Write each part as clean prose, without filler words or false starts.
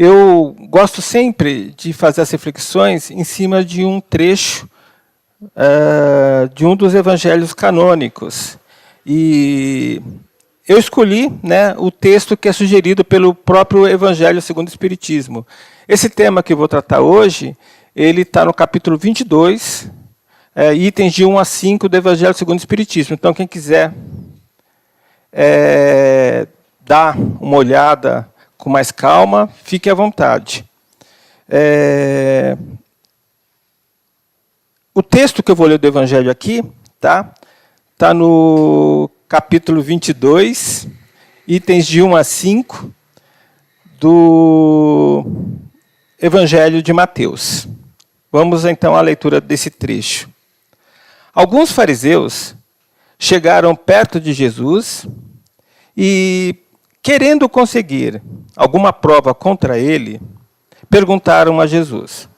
Eu gosto sempre de fazer as reflexões em cima de um trecho de um dos evangelhos canônicos. E eu escolhi, né, o texto que é sugerido pelo próprio Evangelho segundo o Espiritismo. Esse tema que eu vou tratar hoje, ele está no capítulo 22, itens de 1 a 5 do Evangelho segundo o Espiritismo. Então, quem quiser dar uma olhada com mais calma, fique à vontade. O texto que eu vou ler do Evangelho aqui, tá no capítulo 22, itens de 1 a 5, do Evangelho de Mateus. Vamos, então, à leitura desse trecho. Alguns fariseus chegaram perto de Jesus e, querendo conseguir alguma prova contra ele, perguntaram a Jesus: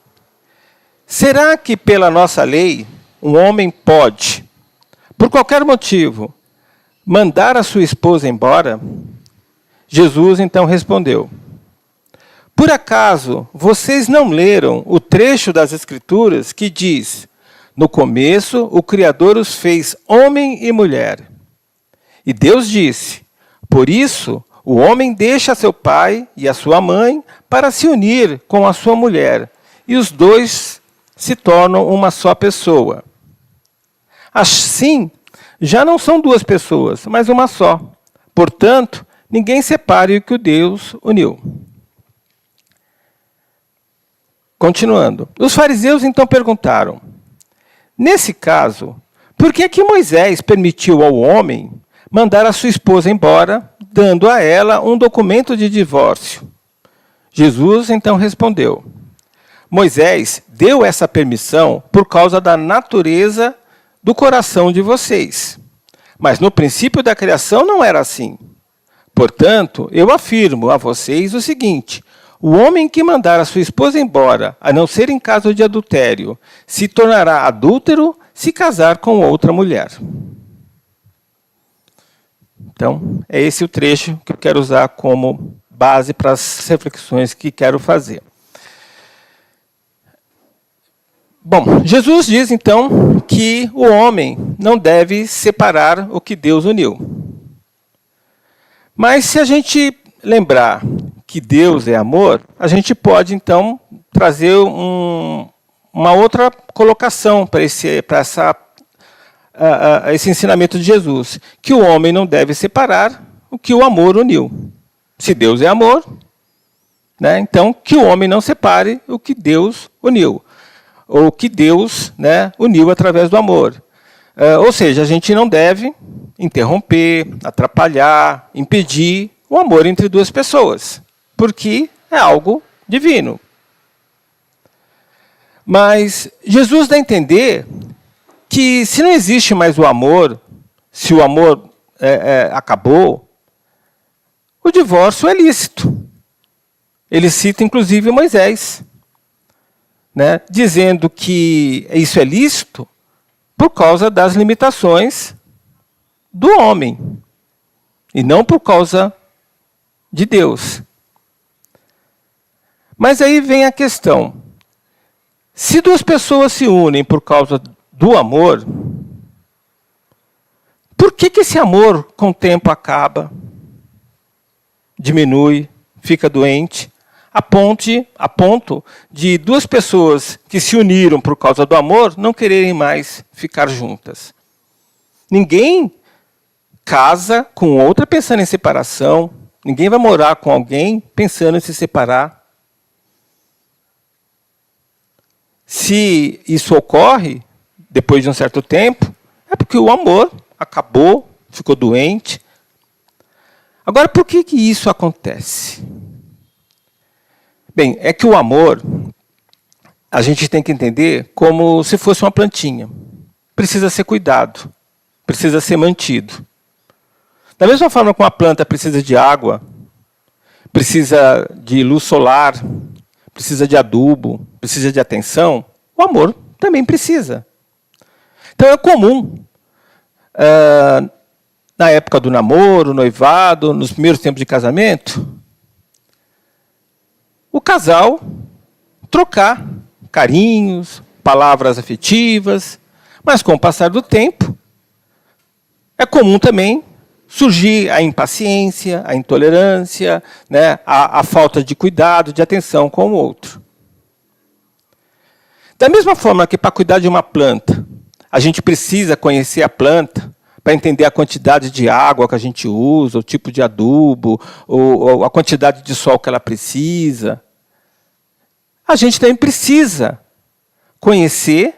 será que, pela nossa lei, um homem pode, por qualquer motivo, mandar a sua esposa embora? Jesus então respondeu: por acaso vocês não leram o trecho das Escrituras que diz: no começo o Criador os fez homem e mulher. E Deus disse: por isso o homem deixa seu pai e a sua mãe para se unir com a sua mulher, e os dois se tornam uma só pessoa. Assim, já não são duas pessoas, mas uma só. Portanto, ninguém separe o que Deus uniu. Continuando. Os fariseus então perguntaram: nesse caso, por que que Moisés permitiu ao homem mandar a sua esposa embora, dando a ela um documento de divórcio? Jesus então respondeu: Moisés deu essa permissão por causa da natureza do coração de vocês. Mas no princípio da criação não era assim. Portanto, eu afirmo a vocês o seguinte: o homem que mandar a sua esposa embora, a não ser em caso de adultério, se tornará adúltero se casar com outra mulher. Então, é esse o trecho que eu quero usar como base para as reflexões que quero fazer. Bom, Jesus diz, então, que o homem não deve separar o que Deus uniu. Mas se a gente lembrar que Deus é amor, a gente pode, então, trazer uma outra colocação para esse ensinamento de Jesus, que o homem não deve separar o que o amor uniu. Se Deus é amor, né, então que o homem não separe o que Deus uniu, ou que Deus, né, uniu através do amor. Ou seja, a gente não deve interromper, atrapalhar, impedir o amor entre duas pessoas, porque é algo divino. Mas Jesus dá a entender que se não existe mais o amor, se o amor acabou, o divórcio é lícito. Ele cita, inclusive, Moisés, né, dizendo que isso é lícito por causa das limitações do homem, e não por causa de Deus. Mas aí vem a questão: se duas pessoas se unem por causa do amor, por que esse amor com o tempo acaba, diminui, fica doente, a ponto de duas pessoas que se uniram por causa do amor não quererem mais ficar juntas? Ninguém casa com outra pensando em separação, ninguém vai morar com alguém pensando em se separar. Se isso ocorre depois de um certo tempo, é porque o amor acabou, ficou doente. Agora, por que isso acontece? Bem, é que o amor, a gente tem que entender como se fosse uma plantinha. Precisa ser cuidado, precisa ser mantido. Da mesma forma que uma planta precisa de água, precisa de luz solar, precisa de adubo, precisa de atenção, o amor também precisa. Então é comum, na época do namoro, noivado, nos primeiros tempos de casamento, casal trocar carinhos, palavras afetivas, mas com o passar do tempo, é comum também surgir a impaciência, a intolerância, né, a falta de cuidado, de atenção com o outro. Da mesma forma que para cuidar de uma planta, a gente precisa conhecer a planta para entender a quantidade de água que a gente usa, o tipo de adubo, ou a quantidade de sol que ela precisa. A gente também precisa conhecer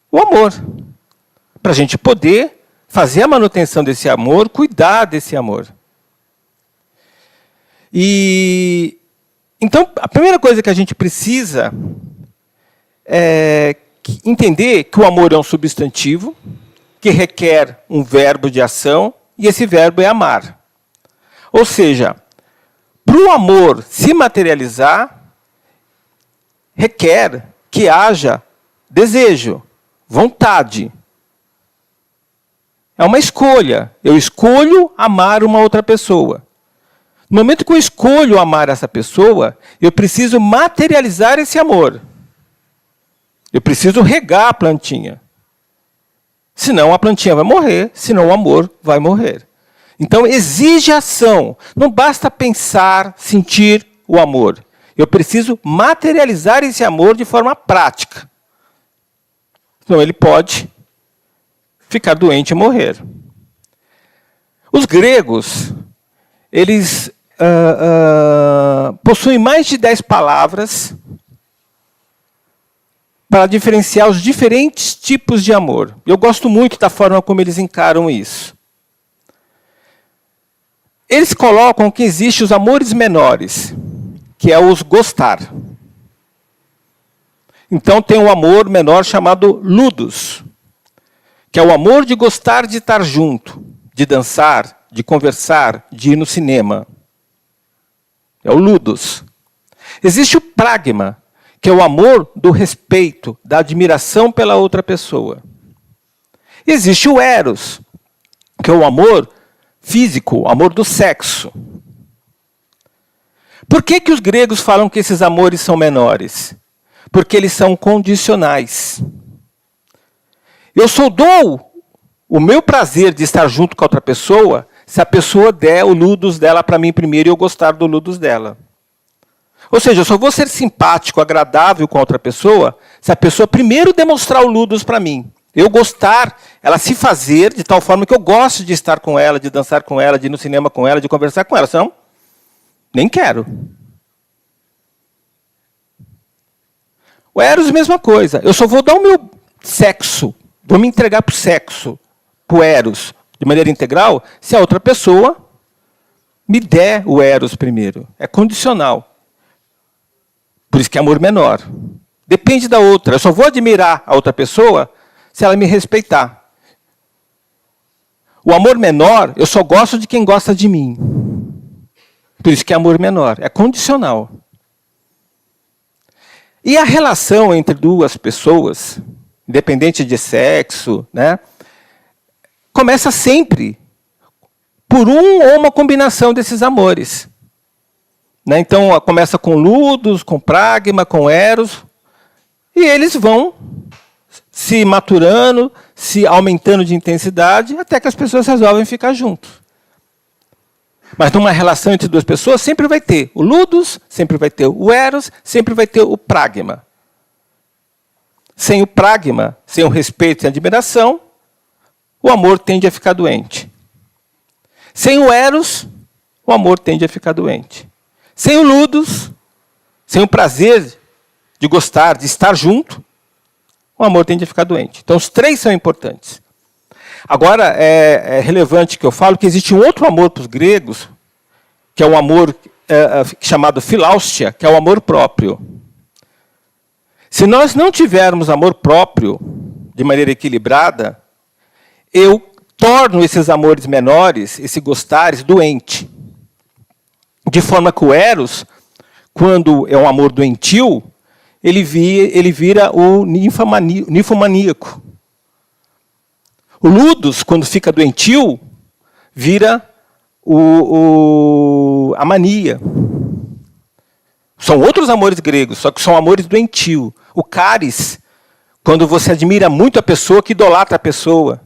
o amor, para a gente poder fazer a manutenção desse amor, cuidar desse amor. Então, a primeira coisa que a gente precisa é entender que o amor é um substantivo, que requer um verbo de ação, e esse verbo é amar. Ou seja, para o amor se materializar, requer que haja desejo, vontade. É uma escolha. Eu escolho amar uma outra pessoa. No momento que eu escolho amar essa pessoa, eu preciso materializar esse amor. Eu preciso regar a plantinha. Senão a plantinha vai morrer, senão o amor vai morrer. Então exige ação. Não basta pensar, sentir o amor. Eu preciso materializar esse amor de forma prática. Senão ele pode ficar doente e morrer. Os gregos, eles possuem mais de 10 palavras para diferenciar os diferentes tipos de amor. Eu gosto muito da forma como eles encaram isso. Eles colocam que existem os amores menores, que é os gostar. Então tem um amor menor chamado ludus, que é o amor de gostar de estar junto, de dançar, de conversar, de ir no cinema. É o ludus. Existe o pragma, que é o amor do respeito, da admiração pela outra pessoa. Existe o eros, que é o amor físico, o amor do sexo. Por que os gregos falam que esses amores são menores? Porque eles são condicionais. Eu só dou o meu prazer de estar junto com a outra pessoa se a pessoa der o ludus dela para mim primeiro e eu gostar do ludus dela. Ou seja, eu só vou ser simpático, agradável com a outra pessoa se a pessoa primeiro demonstrar o ludus para mim. Eu gostar, ela se fazer de tal forma que eu gosto de estar com ela, de dançar com ela, de ir no cinema com ela, de conversar com ela. Senão, nem quero. O eros, mesma coisa. Eu só vou dar o meu sexo, vou me entregar para o sexo, para o eros, de maneira integral, se a outra pessoa me der o eros primeiro. É condicional. Por isso que é amor menor. Depende da outra. Eu só vou admirar a outra pessoa se ela me respeitar. O amor menor, eu só gosto de quem gosta de mim. Por isso que é amor menor. É condicional. E a relação entre duas pessoas, independente de sexo, né, começa sempre por um ou uma combinação desses amores. Então, começa com ludus, com pragma, com eros, e eles vão se maturando, se aumentando de intensidade, até que as pessoas resolvem ficar juntos. Mas numa relação entre duas pessoas, sempre vai ter o ludus, sempre vai ter o eros, sempre vai ter o pragma. Sem o pragma, sem o respeito e a admiração, o amor tende a ficar doente. Sem o eros, o amor tende a ficar doente. Sem o ludus, sem o prazer de gostar, de estar junto, o amor tende a ficar doente. Então, os três são importantes. Agora, é relevante que eu falo que existe um outro amor para os gregos, que é um amor chamado filaustia, que é o amor próprio. Se nós não tivermos amor próprio de maneira equilibrada, eu torno esses amores menores, esse gostares, doente. De forma que o eros, quando é um amor doentio, ele vira o ninfomaníaco. O ludus, quando fica doentio, vira a mania. São outros amores gregos, só que são amores doentio. O caris, quando você admira muito a pessoa, que idolatra a pessoa.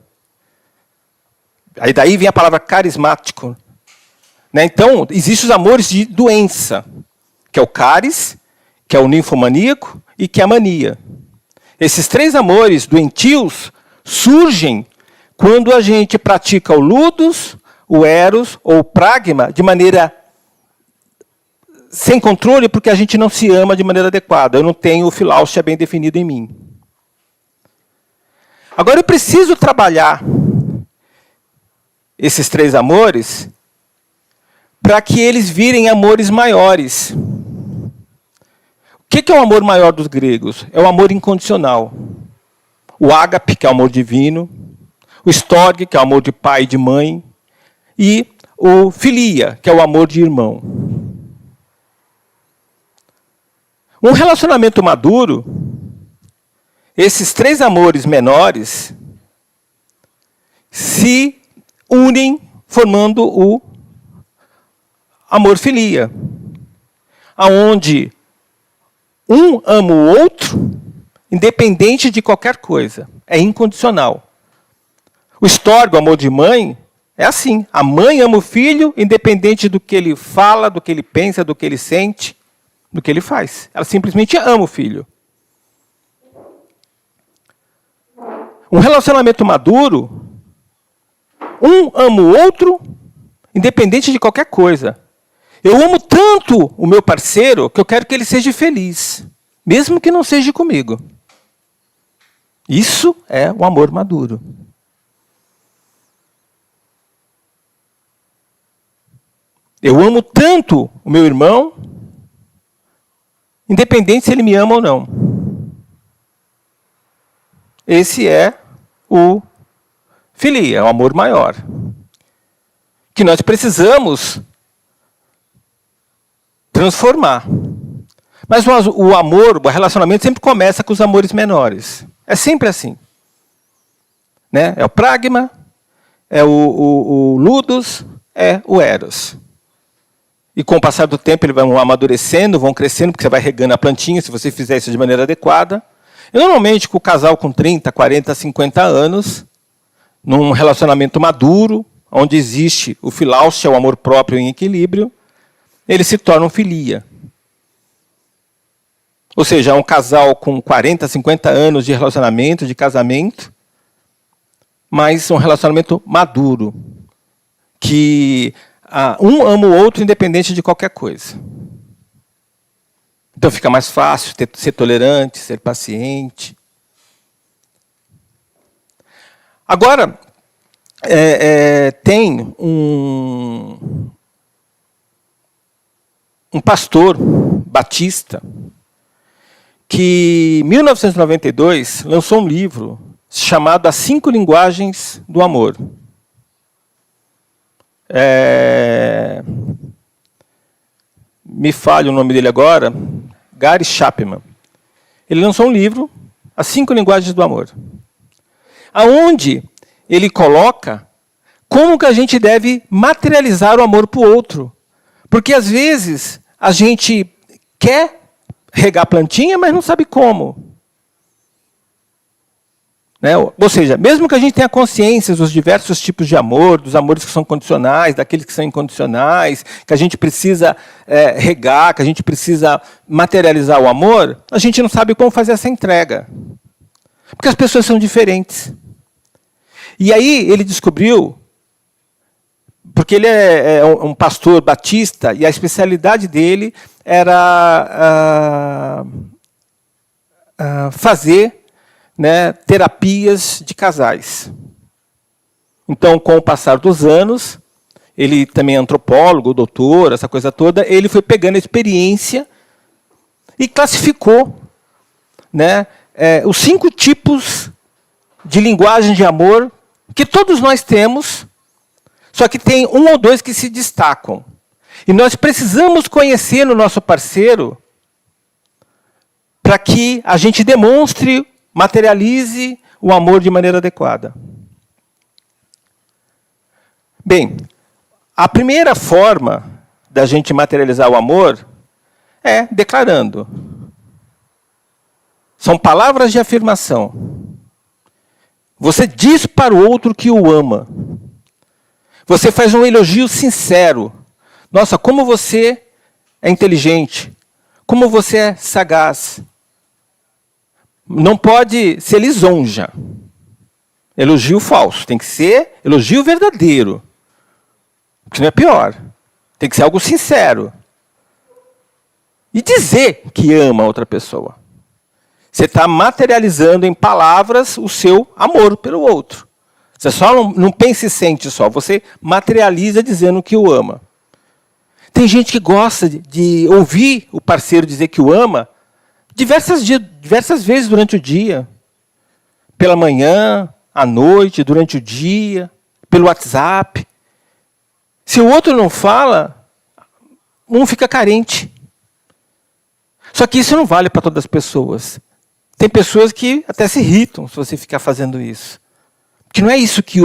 Aí daí vem a palavra carismático. Né? Então, existem os amores de doença, que é o caris, que é o ninfomaníaco e que é a mania. Esses três amores doentios surgem quando a gente pratica o ludus, o eros ou o pragma de maneira sem controle, porque a gente não se ama de maneira adequada. Eu não tenho o filáusia bem definido em mim. Agora eu preciso trabalhar esses três amores para que eles virem amores maiores. O que é o amor maior dos gregos? É o amor incondicional. O ágape, que é o amor divino. O storge, que é o amor de pai e de mãe. E o filia, que é o amor de irmão. Um relacionamento maduro, esses três amores menores se unem formando o amor filia, aonde um ama o outro, independente de qualquer coisa. É incondicional. O storge, o amor de mãe, é assim. A mãe ama o filho, independente do que ele fala, do que ele pensa, do que ele sente, do que ele faz. Ela simplesmente ama o filho. Um relacionamento maduro, um ama o outro, independente de qualquer coisa. Eu amo tanto o meu parceiro que eu quero que ele seja feliz, mesmo que não seja comigo. Isso é o amor maduro. Eu amo tanto o meu irmão, independente se ele me ama ou não. Esse é o filia, é o amor maior. Que nós precisamos transformar. Mas o amor, o relacionamento sempre começa com os amores menores. É sempre assim. Né? É o pragma, é o ludus, é o eros. E com o passar do tempo, eles vão amadurecendo, vão crescendo, porque você vai regando a plantinha, se você fizer isso de maneira adequada. E normalmente, com o casal com 30, 40, 50 anos, num relacionamento maduro, onde existe o filáusia, o amor próprio em equilíbrio, eles se tornam filia. Ou seja, é um casal com 40, 50 anos de relacionamento, de casamento, mas um relacionamento maduro, que um ama o outro independente de qualquer coisa. Então fica mais fácil ser tolerante, ser paciente. Agora, tem um pastor batista que, em 1992, lançou um livro chamado As 5 Linguagens do Amor. Me falha o nome dele agora, Gary Chapman. Ele lançou um livro, As 5 Linguagens do Amor, aonde ele coloca como que a gente deve materializar o amor para o outro. Porque, às vezes, a gente quer regar a plantinha, mas não sabe como. Né? Ou seja, mesmo que a gente tenha consciência dos diversos tipos de amor, dos amores que são condicionais, daqueles que são incondicionais, que a gente precisa regar, que a gente precisa materializar o amor, a gente não sabe como fazer essa entrega. Porque as pessoas são diferentes. E aí ele descobriu, porque ele é um pastor batista, e a especialidade dele era fazer, né, terapias de casais. Então, com o passar dos anos, ele também é antropólogo, doutor, essa coisa toda, ele foi pegando a experiência e classificou, né, os 5 tipos de linguagem de amor que todos nós temos, só que tem 1 ou 2 que se destacam. E nós precisamos conhecer no nosso parceiro para que a gente demonstre, materialize o amor de maneira adequada. Bem, a primeira forma da gente materializar o amor É declarando. São palavras de afirmação. Você diz para o outro que o ama. Você faz um elogio sincero. Nossa, como você é inteligente. Como você é sagaz. Não pode ser lisonja. Elogio falso. Tem que ser elogio verdadeiro. Que não é pior. Tem que ser algo sincero. E dizer que ama a outra pessoa. Você está materializando em palavras o seu amor pelo outro. Você só não pensa e sente só. Você materializa dizendo que o ama. Tem gente que gosta de ouvir o parceiro dizer que o ama diversas vezes durante o dia. Pela manhã, à noite, durante o dia, pelo WhatsApp. Se o outro não fala, um fica carente. Só que isso não vale para todas as pessoas. Tem pessoas que até se irritam se você ficar fazendo isso. Porque não é isso que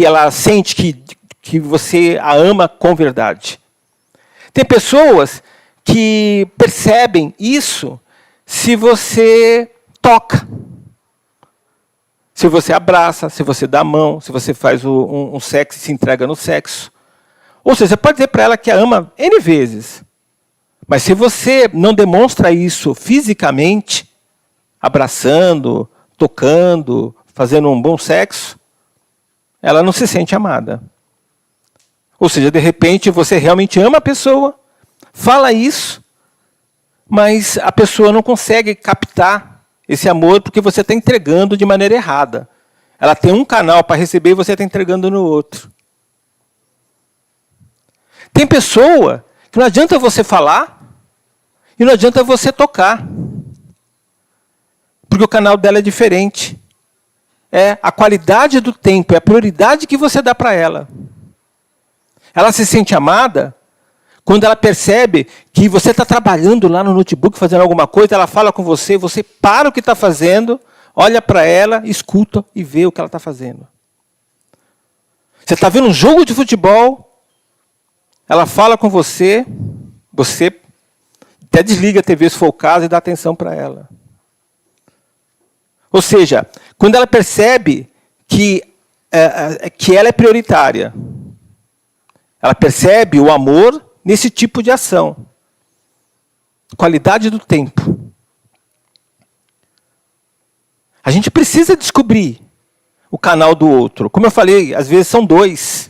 ela sente que você a ama com verdade. Tem pessoas que percebem isso se você toca. Se você abraça, se você dá a mão, se você faz um sexo e se entrega no sexo. Ou seja, você pode dizer para ela que a ama N vezes. Mas se você não demonstra isso fisicamente, abraçando, tocando, fazendo um bom sexo, ela não se sente amada. Ou seja, de repente você realmente ama a pessoa, fala isso, mas a pessoa não consegue captar esse amor porque você está entregando de maneira errada. Ela tem um canal para receber e você está entregando no outro. Tem pessoa que não adianta você falar e não adianta você tocar. Porque o canal dela é diferente. É a qualidade do tempo, é a prioridade que você dá para ela. Ela se sente amada quando ela percebe que você está trabalhando lá no notebook, fazendo alguma coisa, ela fala com você, você para o que está fazendo, olha para ela, escuta e vê o que ela está fazendo. Você está vendo um jogo de futebol, ela fala com você, você até desliga a TV se for o caso e dá atenção para ela. Ou seja, quando ela percebe que ela é prioritária, ela percebe o amor nesse tipo de ação. Qualidade do tempo. A gente precisa descobrir o canal do outro. Como eu falei, às vezes são dois.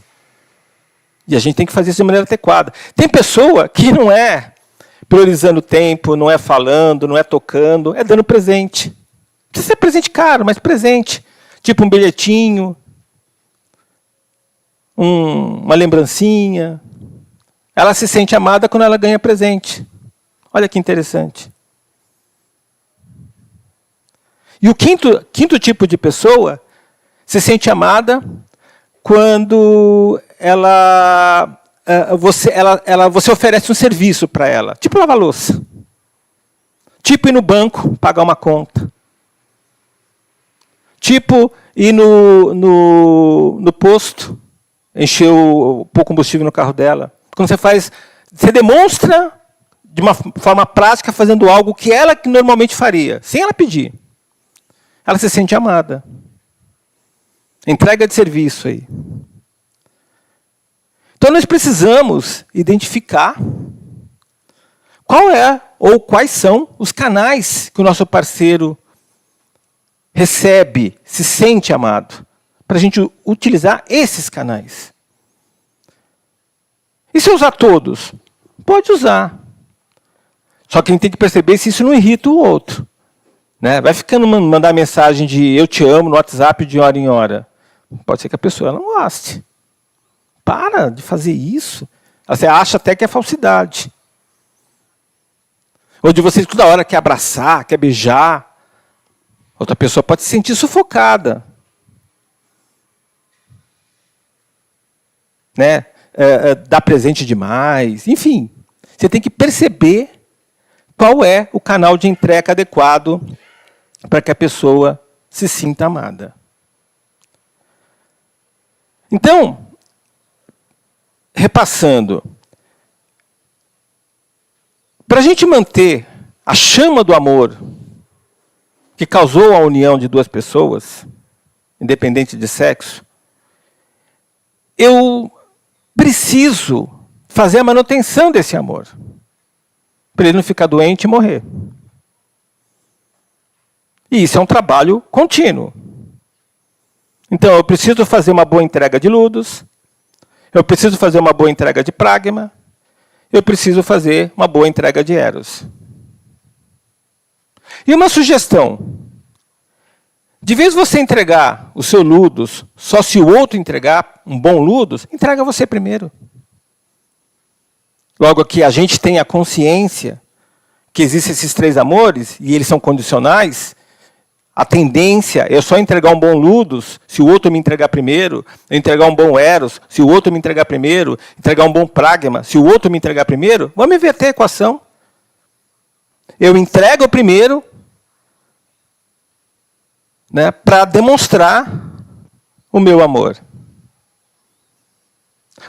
E a gente tem que fazer isso de maneira adequada. Tem pessoa que não é priorizando o tempo, não é falando, não é tocando, é dando presente. Não precisa ser presente caro, mas presente. Tipo um bilhetinho, uma lembrancinha. Ela se sente amada quando ela ganha presente. Olha que interessante. E o quinto tipo de pessoa se sente amada quando você oferece um serviço para ela. Tipo lavar louça. Tipo ir no banco, pagar uma conta. Tipo ir no posto, encher o combustível no carro dela. Quando você demonstra de uma forma prática fazendo algo que ela que normalmente faria, sem ela pedir. Ela se sente amada. Entrega de serviço aí. Então nós precisamos identificar qual é ou quais são os canais que o nosso parceiro recebe, se sente amado, para a gente utilizar esses canais. E se usar todos? Pode usar. Só que a gente tem que perceber se isso não irrita o outro. Né? Vai ficando mandar mensagem de eu te amo no WhatsApp de hora em hora. Pode ser que a pessoa não goste. Para de fazer isso. Você acha até que é falsidade. Ou de você toda hora quer abraçar, quer beijar. Outra pessoa pode se sentir sufocada. Né? Dar presente demais. Enfim, você tem que perceber qual é o canal de entrega adequado para que a pessoa se sinta amada. Então, repassando, Para a gente manter a chama do amor que causou a união de duas pessoas, independente de sexo, eu preciso fazer a manutenção desse amor, para ele não ficar doente e morrer. E isso é um trabalho contínuo. Então, eu preciso fazer uma boa entrega de Ludus, eu preciso fazer uma boa entrega de Pragma, eu preciso fazer uma boa entrega de Eros. E uma sugestão. De vez você entregar o seu Ludus, só se o outro entregar um bom Ludus, entrega você primeiro. Logo que a gente tem a consciência que existem esses três amores, e eles são condicionais, a tendência é só entregar um bom Ludus se o outro me entregar primeiro, entregar um bom Eros se o outro me entregar primeiro, entregar um bom Pragma se o outro me entregar primeiro. Vamos inverter a equação. Eu entrego primeiro, né, para demonstrar o meu amor.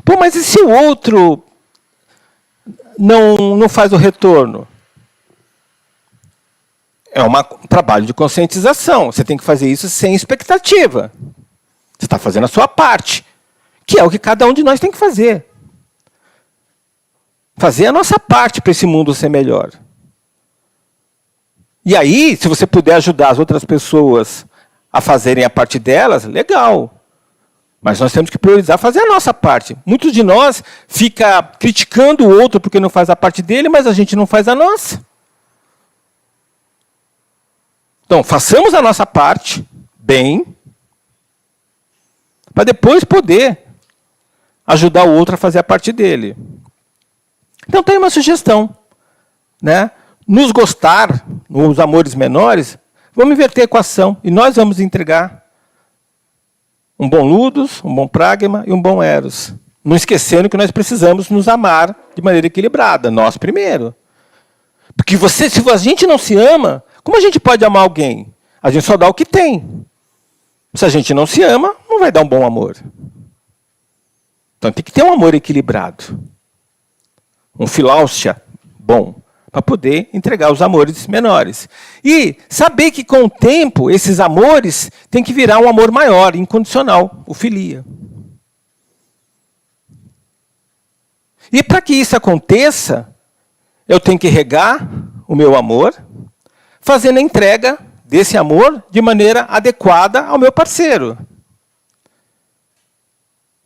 Pô, mas e se o outro não faz o retorno? É um trabalho de conscientização. Você tem que fazer isso sem expectativa. Você está fazendo a sua parte, que é o que cada um de nós tem que fazer. Fazer a nossa parte para esse mundo ser melhor. E aí, se você puder ajudar as outras pessoas a fazerem a parte delas, legal. Mas nós temos que priorizar fazer a nossa parte. Muitos de nós ficam criticando o outro porque não faz a parte dele, mas a gente não faz a nossa. Então, façamos a nossa parte bem, para depois poder ajudar o outro a fazer a parte dele. Então, tem uma sugestão, né? Nos gostar, nos amores menores, vamos inverter a equação e nós vamos entregar um bom Ludus, um bom Pragma e um bom Eros. Não esquecendo que nós precisamos nos amar de maneira equilibrada, nós primeiro. Porque se a gente não se ama, como a gente pode amar alguém? A gente só dá o que tem. Se a gente não se ama, não vai dar um bom amor. Então tem que ter um amor equilibrado. Um filáusia bom, para poder entregar os amores menores. E saber que com o tempo, esses amores têm que virar um amor maior, incondicional, o filia. E para que isso aconteça, eu tenho que regar o meu amor, fazendo a entrega desse amor de maneira adequada ao meu parceiro.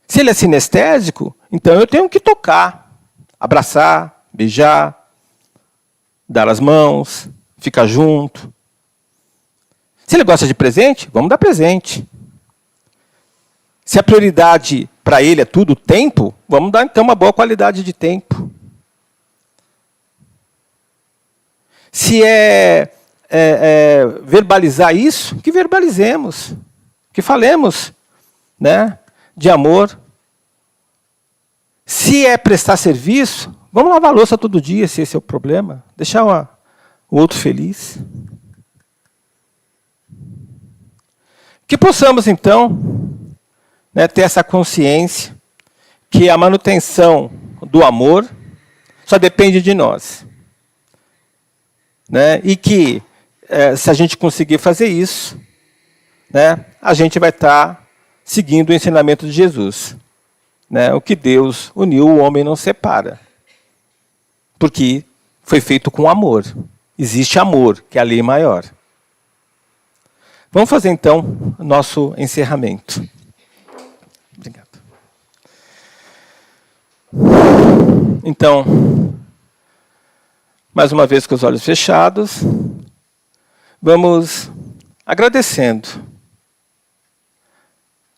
Se ele é sinestésico, então eu tenho que tocar, abraçar, beijar, dar as mãos, ficar junto. Se ele gosta de presente, vamos dar presente. Se a prioridade para ele é tudo tempo, vamos dar então uma boa qualidade de tempo. Se verbalizar isso, que verbalizemos, que falemos, né, de amor. Se é prestar serviço, vamos lavar a louça todo dia, se esse é o problema. Deixar o outro feliz. Que possamos, então, né, ter essa consciência que a manutenção do amor só depende de nós. Né? E que, se a gente conseguir fazer isso, né, a gente vai estar seguindo o ensinamento de Jesus. Né? O que Deus uniu, o homem não separa. Porque foi feito com amor. Existe amor, que é a lei maior. Vamos fazer, então, o nosso encerramento. Obrigado. Então, mais uma vez com os olhos fechados, vamos agradecendo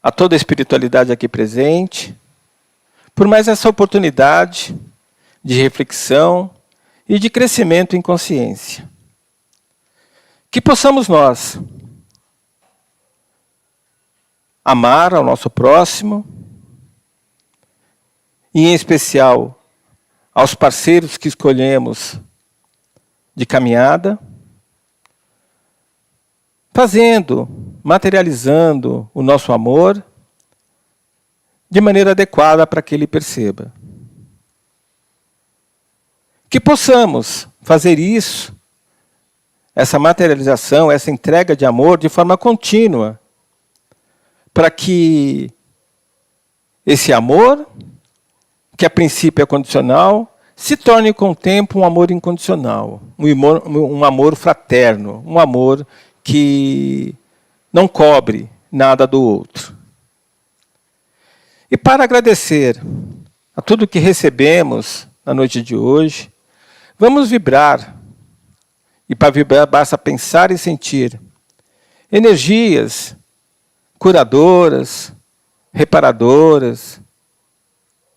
a toda a espiritualidade aqui presente, por mais essa oportunidade de reflexão e de crescimento em consciência. Que possamos nós amar ao nosso próximo, e em especial aos parceiros que escolhemos de caminhada, materializando o nosso amor de maneira adequada para que ele perceba. Que possamos fazer isso, essa materialização, essa entrega de amor de forma contínua, para que esse amor, que a princípio é condicional, se torne com o tempo um amor incondicional, um amor fraterno, um amor que não cobre nada do outro. E para agradecer a tudo que recebemos na noite de hoje, vamos vibrar. E para vibrar basta pensar e sentir energias curadoras, reparadoras,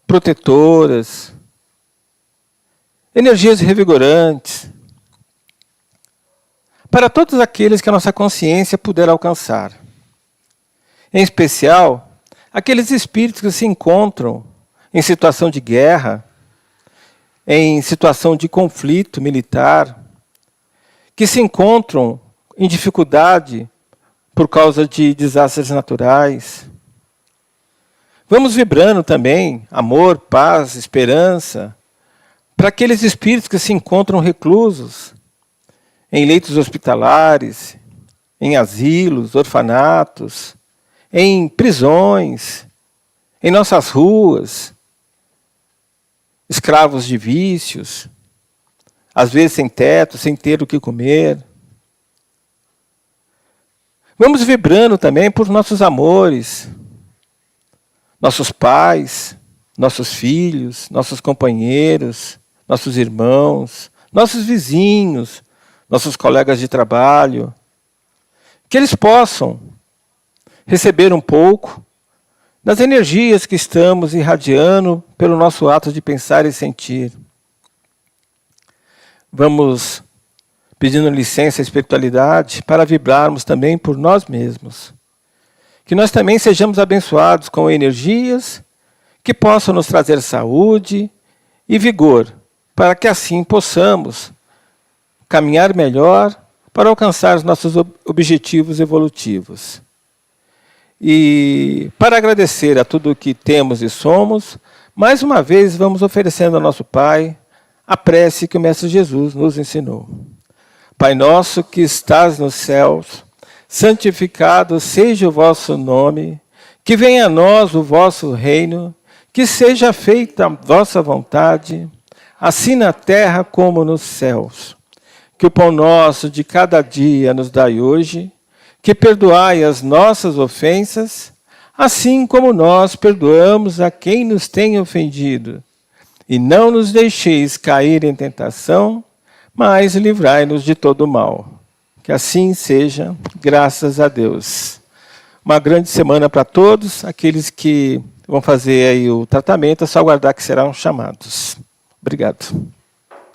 protetoras, energias revigorantes, para todos aqueles que a nossa consciência puder alcançar. Em especial, aqueles espíritos que se encontram em situação de guerra, em situação de conflito militar, que se encontram em dificuldade por causa de desastres naturais. Vamos vibrando também amor, paz, esperança, para aqueles espíritos que se encontram reclusos em leitos hospitalares, em asilos, orfanatos, em prisões, em nossas ruas, escravos de vícios, às vezes sem teto, sem ter o que comer. Vamos vibrando também por nossos amores, nossos pais, nossos filhos, nossos companheiros, nossos irmãos, nossos vizinhos, nossos colegas de trabalho, que eles possam receber um pouco das energias que estamos irradiando pelo nosso ato de pensar e sentir. Vamos pedindo licença à espiritualidade para vibrarmos também por nós mesmos. Que nós também sejamos abençoados com energias que possam nos trazer saúde e vigor, para que assim possamos caminhar melhor para alcançar os nossos objetivos evolutivos. E para agradecer a tudo o que temos e somos, mais uma vez vamos oferecendo ao nosso Pai a prece que o Mestre Jesus nos ensinou. Pai nosso que estás nos céus, santificado seja o vosso nome, que venha a nós o vosso reino, que seja feita a vossa vontade, assim na terra como nos céus. Que o pão nosso de cada dia nos dai hoje, que perdoai as nossas ofensas, assim como nós perdoamos a quem nos tem ofendido. E não nos deixeis cair em tentação, mas livrai-nos de todo mal. Que assim seja, graças a Deus. Uma grande semana para todos, aqueles que vão fazer aí o tratamento, é só aguardar que serão chamados. Obrigado.